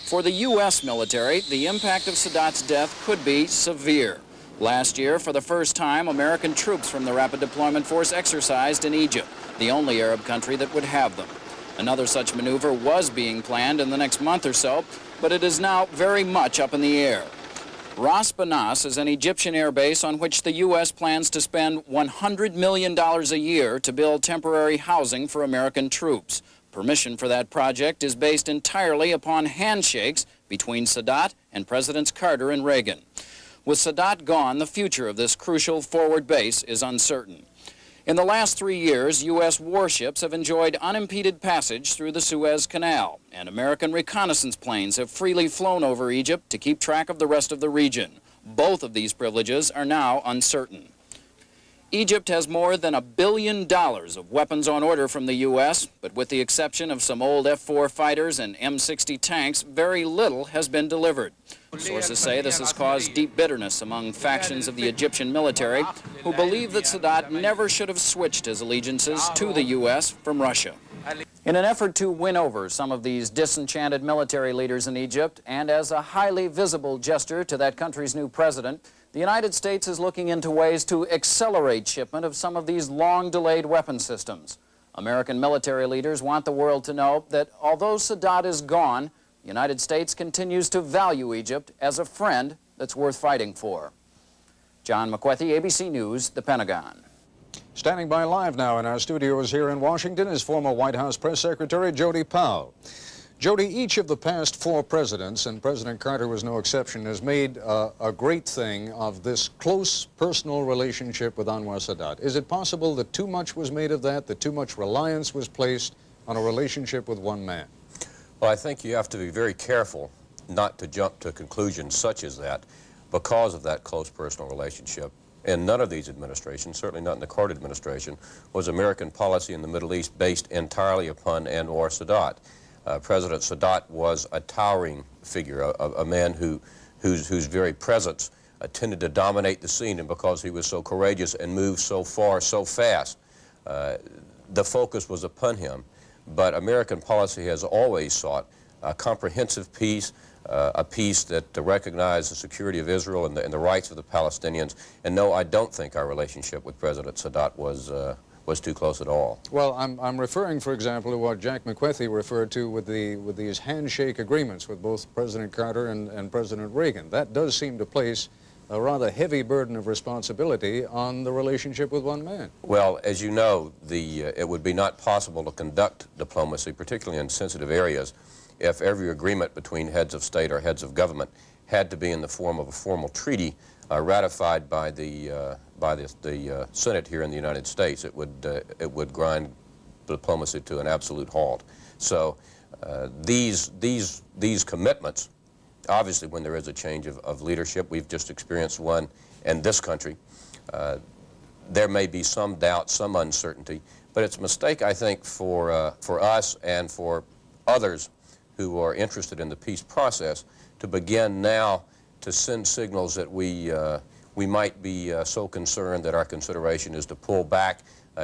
S21: For the U.S. military, the impact of Sadat's death could be severe. Last year, for the first time, American troops from the Rapid Deployment Force exercised in Egypt, the only Arab country that would have them. Another such maneuver was being planned in the next month or so, but it is now very much up in the air. Ras Banas is an Egyptian air base on which the U.S. plans to spend $100 million a year to build temporary housing for American troops. Permission for that project is based entirely upon handshakes between Sadat and Presidents Carter and Reagan. With Sadat gone, the future of this crucial forward base is uncertain. In the last 3 years, U.S. warships have enjoyed unimpeded passage through the Suez Canal, and American reconnaissance planes have freely flown over Egypt to keep track of the rest of the region. Both of these privileges are now uncertain. Egypt has more than $1 billion of weapons on order from the U.S., but with the exception of some old F-4 fighters and M-60 tanks, very little has been delivered. Sources say this has caused deep bitterness among factions of the Egyptian military who believe that Sadat never should have switched his allegiances to the U.S. from Russia. In an effort to win over some of these disenchanted military leaders in Egypt, and as a highly visible gesture to that country's new president, the United States is looking into ways to accelerate shipment of some of these long-delayed weapon systems. American military leaders want the world to know that although Sadat is gone, the United States continues to value Egypt as a friend that's worth fighting for. John McWethy, ABC News, the Pentagon.
S2: Standing by live now in our studios here in Washington is former White House Press Secretary Jody Powell. Jody, each of the past 4 presidents, and President Carter was no exception, has made a great thing of this close personal relationship with Anwar Sadat. Is it possible that too much was made of that too much reliance was placed on a relationship with one man?
S22: Well, I think you have to be very careful not to jump to conclusions such as that because of that close personal relationship. In none of these administrations, certainly not in the Carter administration, was American policy in the Middle East based entirely upon Anwar Sadat. President Sadat was a towering figure, a man whose very presence tended to dominate the scene, and because he was so courageous and moved so far, so fast, the focus was upon him. But American policy has always sought a comprehensive peace, a peace that recognized the security of Israel and the rights of the Palestinians. And no, I don't think our relationship with President Sadat was too close at all.
S2: Well, I'm referring, for example, to what Jack McWethy referred to with these handshake agreements with both President Carter and President Reagan. That does seem to place a rather heavy burden of responsibility on the relationship with one man.
S22: Well, as you know, it would be not possible to conduct diplomacy, particularly in sensitive areas, if every agreement between heads of state or heads of government had to be in the form of a formal treaty ratified by the Senate here in the United States. It would grind diplomacy to an absolute halt. So these commitments, obviously, when there is a change of leadership, we've just experienced one in this country, there may be some doubt, some uncertainty, but it's a mistake, I think, for us and for others who are interested in the peace process to begin now to send signals that we might be so concerned that our consideration is to pull back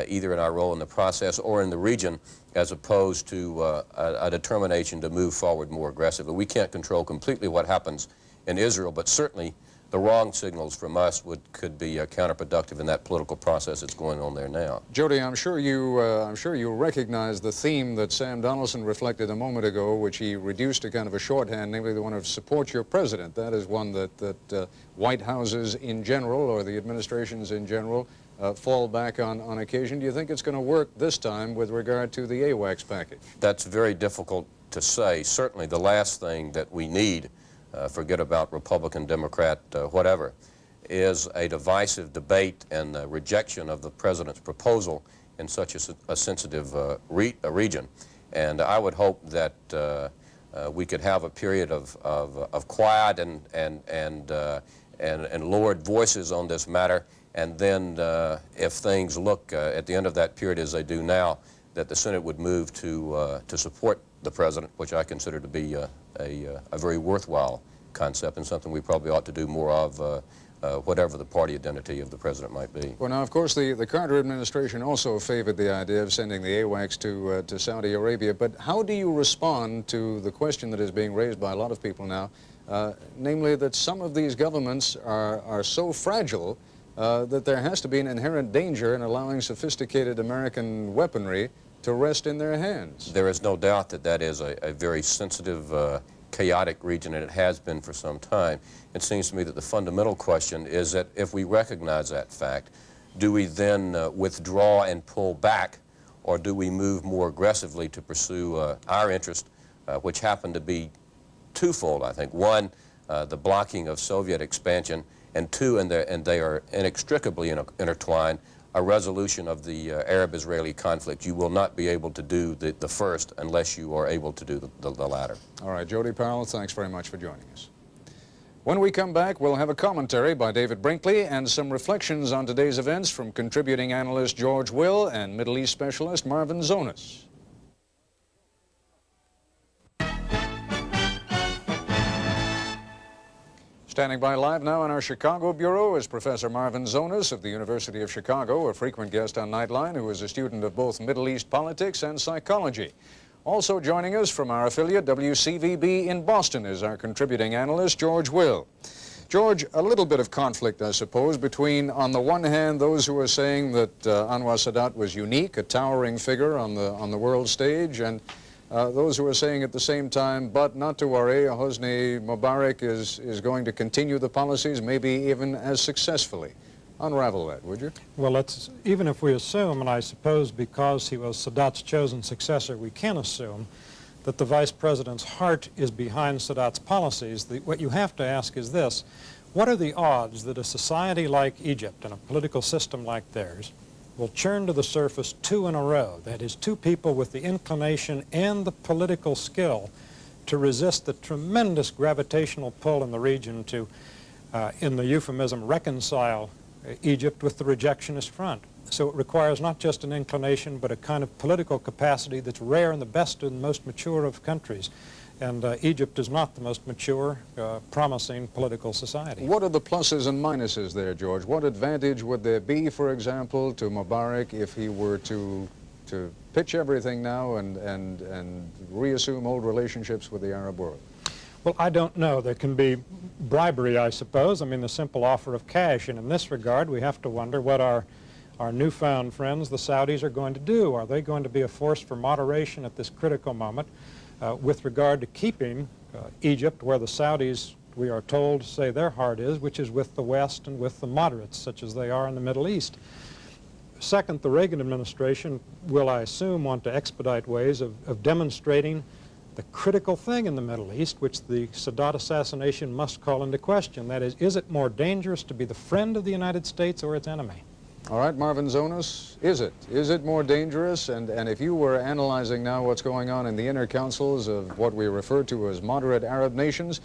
S22: either in our role in the process or in the region, as opposed to a determination to move forward more aggressively. We can't control completely what happens in Israel, but certainly the wrong signals from us could be counterproductive in that political process that's going on there now.
S2: Jody, I'm sure you recognize the theme that Sam Donaldson reflected a moment ago, which he reduced to kind of a shorthand, namely the one of support your president. That is one that White Houses in general, or the administrations in general, fall back on occasion. Do you think it's going to work this time with regard to the AWACS package?
S22: That's very difficult to say. Certainly the last thing that we need, forget about Republican, Democrat, whatever, is a divisive debate and rejection of the president's proposal in such a sensitive region. And I would hope that we could have a period of quiet and lowered voices on this matter, and then if things look at the end of that period as they do now, that the Senate would move to support the president, which I consider to be a very worthwhile concept and something we probably ought to do more of, whatever the party identity of the president might be.
S2: Well, now, of course, the Carter administration also favored the idea of sending the AWACS to Saudi Arabia, but how do you respond to the question that is being raised by a lot of people now, namely that some of these governments are so fragile that there has to be an inherent danger in allowing sophisticated American weaponry to rest in their hands?
S22: There is no doubt that that is a very sensitive, chaotic region, and it has been for some time. It seems to me that the fundamental question is that if we recognize that fact, do we then withdraw and pull back, or do we move more aggressively to pursue our interest, which happen to be twofold, I think. One, the blocking of Soviet expansion, and two, and they are inextricably intertwined, a resolution of the Arab-Israeli conflict. You will not be able to do the first unless you are able to do the latter.
S2: All right, Jody Powell, thanks very much for joining us. When we come back, we'll have a commentary by David Brinkley and some reflections on today's events from contributing analyst George Will and Middle East specialist Marvin Zonas. Standing by live now in our Chicago bureau is Professor Marvin Zonas of the University of Chicago, a frequent guest on Nightline, who is a student of both Middle East politics and psychology. Also joining us from our affiliate, WCVB in Boston, is our contributing analyst, George Will. George, a little bit of conflict, I suppose, between, on the one hand, those who are saying that Anwar Sadat was unique, a towering figure on the world stage, and those who are saying at the same time, but not to worry, Hosni Mubarak is going to continue the policies, maybe even as successfully. Unravel that, would you?
S1: Well, even if we assume, and I suppose because he was Sadat's chosen successor, we can assume that the vice president's heart is behind Sadat's policies. What you have to ask is this: what are the odds that a society like Egypt and a political system like theirs will churn to the surface two in a row? That is, two people with the inclination and the political skill to resist the tremendous gravitational pull in the region to, in the euphemism, reconcile Egypt with the rejectionist front. So it requires not just an inclination, but a kind of political capacity that's rare in the best and most mature of countries. And Egypt is not the most mature, promising political society.
S2: What are the pluses and minuses there, George? What advantage would there be, for example, to Mubarak if he were to pitch everything now and reassume old relationships with the Arab world?
S1: Well, I don't know. There can be bribery, I suppose. I mean, the simple offer of cash. And in this regard, we have to wonder what our newfound friends, the Saudis, are going to do. Are they going to be a force for moderation at this critical moment with regard to keeping Egypt where the Saudis, we are told, say their heart is, which is with the West and with the moderates, such as they are in the Middle East? Second, the Reagan administration will, I assume, want to expedite ways of demonstrating the critical thing in the Middle East, which the Sadat assassination must call into question. That is it more dangerous to be the friend of the United States or its enemy?
S2: All right, Marvin Zonas, is it? Is it more dangerous? And if you were analyzing now what's going on in the inner councils of what we refer to as moderate Arab nations,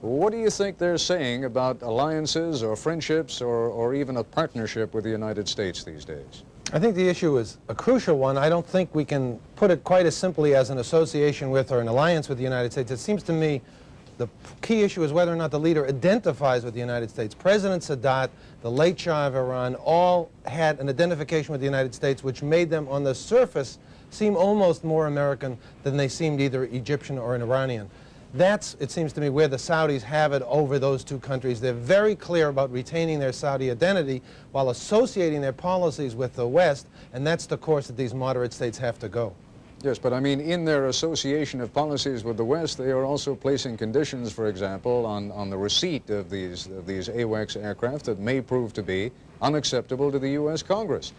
S2: what do you think they're saying about alliances or friendships or even a partnership with the United States these days?
S6: I think the issue is a crucial one. I don't think we can put it quite as simply as an association with or an alliance with the United States. It seems to me the key issue is whether or not the leader identifies with the United States. President Sadat, the late Shah of Iran, all had an identification with the United States which made them on the surface seem almost more American than they seemed either Egyptian or an Iranian. That's, it seems to me, where the Saudis have it over those two countries. They're very clear about retaining their Saudi identity while associating their policies with the West, and that's the course that these moderate states have to go.
S2: Yes, but I mean, in their association of policies with the West, they are also placing conditions, for example, on the receipt of these AWACS aircraft that may prove to be unacceptable to the U.S. Congress.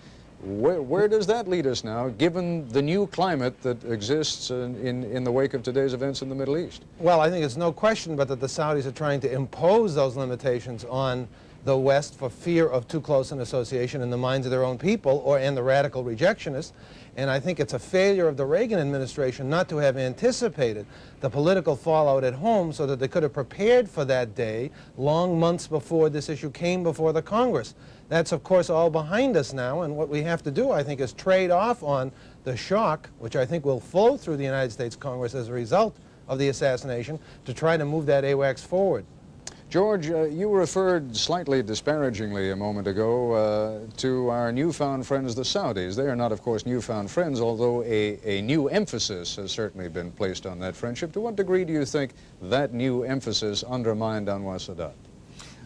S2: Where does that lead us now, given the new climate that exists in the wake of today's events in the Middle East?
S6: Well, I think it's no question but that the Saudis are trying to impose those limitations on the West for fear of too close an association in the minds of their own people and the radical rejectionists. And I think it's a failure of the Reagan administration not to have anticipated the political fallout at home so that they could have prepared for that day long months before this issue came before the Congress. That's, of course, all behind us now, and what we have to do, I think, is trade off on the shock, which I think will flow through the United States Congress as a result of the assassination, to try to move that AWACS forward.
S2: George, you referred slightly disparagingly a moment ago to our newfound friends, the Saudis. They are not, of course, newfound friends, although a new emphasis has certainly been placed on that friendship. To what degree do you think that new emphasis undermined Anwar Sadat?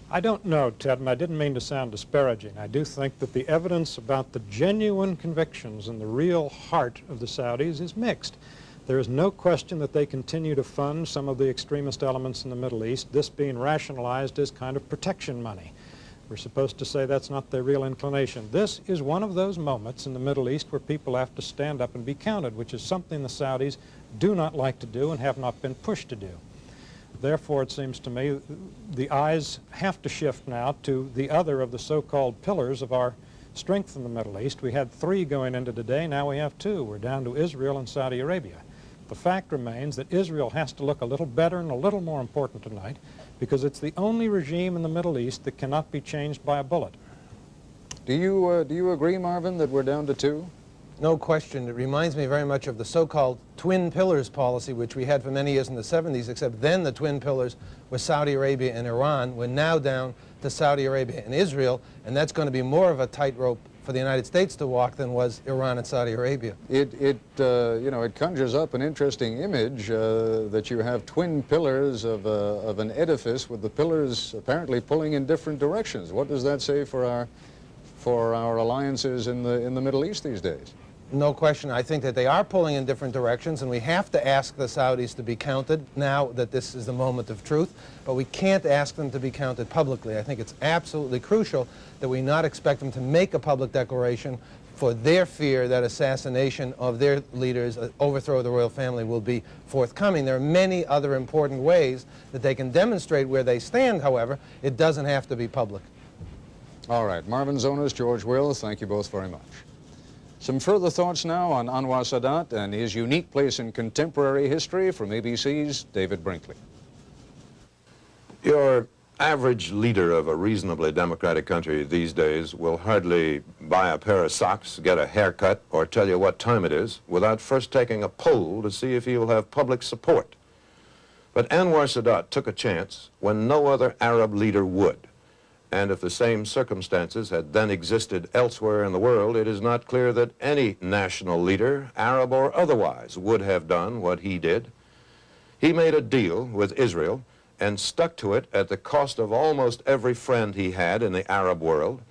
S1: I don't know, Ted, and I didn't mean to sound disparaging. I do think that the evidence about the genuine convictions and the real heart of the Saudis is mixed. There is no question that they continue to fund some of the extremist elements in the Middle East, this being rationalized as kind of protection money. We're supposed to say that's not their real inclination. This is one of those moments in the Middle East where people have to stand up and be counted, which is something the Saudis do not like to do and have not been pushed to do. Therefore, it seems to me, the eyes have to shift now to the other of the so-called pillars of our strength in the Middle East. We had 3 going into today, now we have 2. We're down to Israel and Saudi Arabia. The fact remains that Israel has to look a little better and a little more important tonight because it's the only regime in the Middle East that cannot be changed by a bullet.
S2: Do you agree, Marvin, that we're down to 2?
S6: No question. It reminds me very much of the so-called twin pillars policy, which we had for many years in the 70s, except then the twin pillars were Saudi Arabia and Iran. We're now down to Saudi Arabia and Israel, and that's going to be more of a tightrope for the United States to walk than was Iran and Saudi Arabia.
S2: It conjures up an interesting image that you have twin pillars of an edifice with the pillars apparently pulling in different directions. What does that say for our alliances in the Middle East these days?
S6: No question. I think that they are pulling in different directions, and we have to ask the Saudis to be counted now that this is the moment of truth, but we can't ask them to be counted publicly. I think it's absolutely crucial that we not expect them to make a public declaration for their fear that assassination of their leaders, overthrow of the royal family, will be forthcoming. There are many other important ways that they can demonstrate where they stand, however. It doesn't have to be public.
S2: All right. Marvin Zonas, George Will, thank you both very much. Some further thoughts now on Anwar Sadat and his unique place in contemporary history from ABC's David Brinkley.
S3: Your average leader of a reasonably democratic country these days will hardly buy a pair of socks, get a haircut, or tell you what time it is without first taking a poll to see if he will have public support. But Anwar Sadat took a chance when no other Arab leader would. And if the same circumstances had then existed elsewhere in the world, it is not clear that any national leader, Arab or otherwise, would have done what he did. He made a deal with Israel and stuck to it at the cost of almost every friend he had in the Arab world,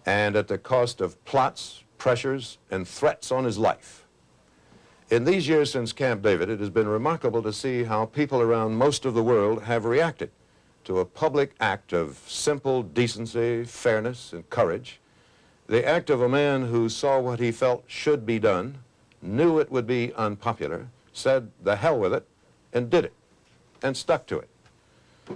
S3: and at the cost of plots, pressures, and threats on his life. In these years since Camp David, it has been remarkable to see how people around most of the world have reacted to a public act of simple decency, fairness, and courage, the act of a man who saw what he felt should be done, knew it would be unpopular, said the hell with it, and did it, and stuck to it.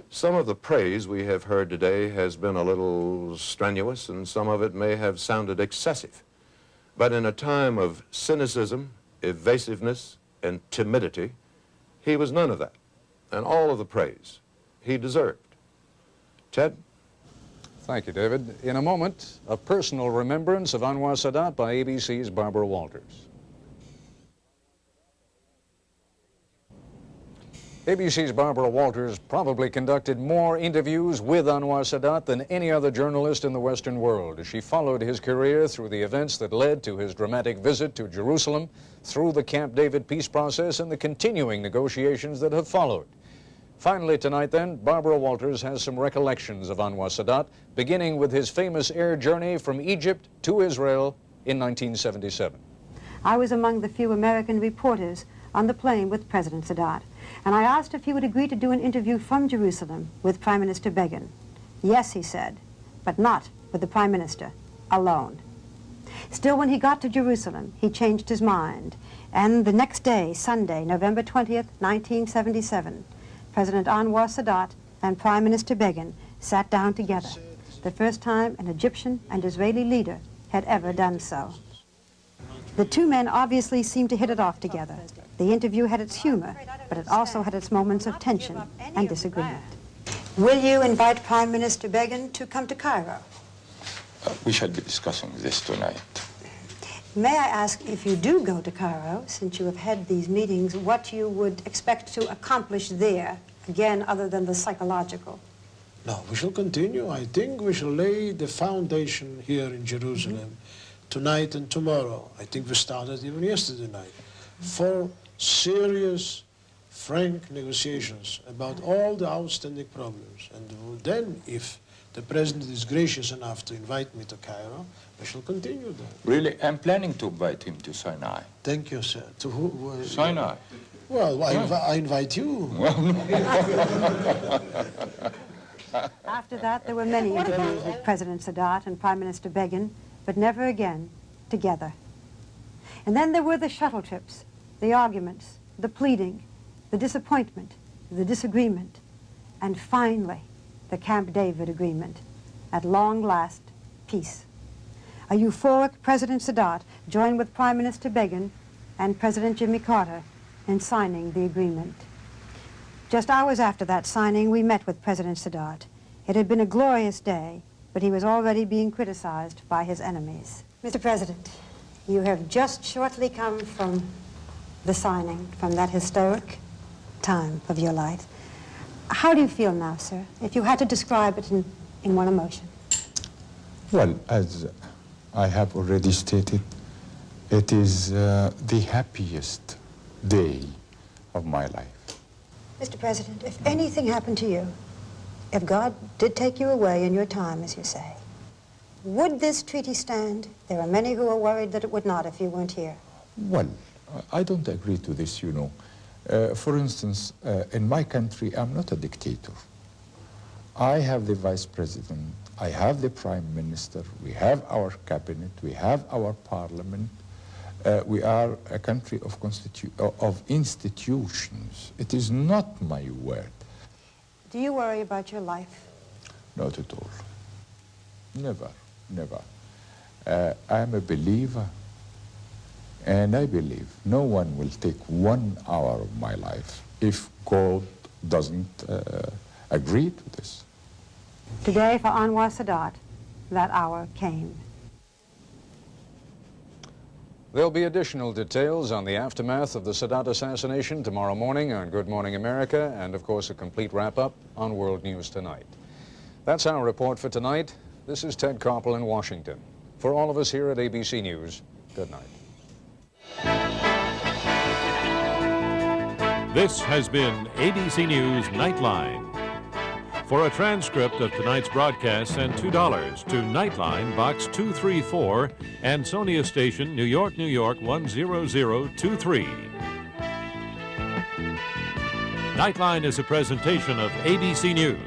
S3: Some of the praise we have heard today has been a little strenuous, and some of it may have sounded excessive. But in a time of cynicism, evasiveness, and timidity, he was none of that, and all of the praise he deserved. Ted?
S2: Thank you, David. In a moment, a personal remembrance of Anwar Sadat by ABC's Barbara Walters. ABC's Barbara Walters probably conducted more interviews with Anwar Sadat than any other journalist in the Western world. She followed his career through the events that led to his dramatic visit to Jerusalem, through the Camp David peace process, and the continuing negotiations that have followed. Finally tonight, then, Barbara Walters has some recollections of Anwar Sadat, beginning with his famous air journey from Egypt to Israel in 1977.
S4: I was among the few American reporters on the plane with President Sadat, and I asked if he would agree to do an interview from Jerusalem with Prime Minister Begin. Yes, he said, but not with the Prime Minister alone. Still, when he got to Jerusalem, he changed his mind, and the next day, Sunday, November 20th, 1977, President Anwar Sadat and Prime Minister Begin sat down together, the first time an Egyptian and Israeli leader had ever done so. The two men obviously seemed to hit it off together. The interview had its humor, but it also had its moments of tension and disagreement. Will you invite Prime Minister Begin to come to Cairo?
S5: We shall be discussing this tonight.
S4: May I ask, if you do go to Cairo, since you have had these meetings, what you would expect to accomplish there, again, other than the psychological?
S12: No, we shall continue. I think we shall lay the foundation here in Jerusalem tonight and tomorrow. I think we started even yesterday night for serious, frank negotiations about all the outstanding problems. And then, if the President is gracious enough to invite me to Cairo, we shall continue that.
S5: Really, I'm planning to invite him to Sinai.
S12: Thank you, sir. To who?
S5: Sinai.
S12: Well, I invite you.
S4: After that, there were many interviews with President Sadat and Prime Minister Begin, but never again together. And then there were the shuttle trips, the arguments, the pleading, the disappointment, the disagreement, and finally, the Camp David agreement. At long last, peace. A euphoric President Sadat joined with Prime Minister Begin and President Jimmy Carter in signing the agreement. Just hours after that signing, we met with President Sadat. It had been a glorious day, but he was already being criticized by his enemies. Mr. President, you have just shortly come from the signing, from that historic time of your life. How do you feel now, sir, if you had to describe it in one emotion?
S5: Well, as I have already stated, it is the happiest day of my life.
S4: Mr. President, if anything happened to you, if God did take you away in your time, as you say, would this treaty stand? There are many who are worried that it would not if you weren't here.
S5: Well, I don't agree to this, you know. For instance, in my country, I'm not a dictator. I have the vice president, I have the prime minister, we have our cabinet, we have our parliament. We are a country of institutions. It is not my word.
S4: Do you worry about your life?
S5: Not at all. Never, never. I'm a believer, and I believe no one will take 1 hour of my life if God doesn't agree to this.
S4: Today, for Anwar Sadat, that hour came.
S2: There'll be additional details on the aftermath of the Sadat assassination tomorrow morning on Good Morning America, and of course a complete wrap-up on World News Tonight. That's our report for tonight. This is Ted Koppel in Washington. For all of us here at ABC News, good night.
S7: This has been ABC News Nightline. For a transcript of tonight's broadcast, send $2 to Nightline, Box 234, Ansonia Station, New York, New York 10023. Nightline is a presentation of ABC News.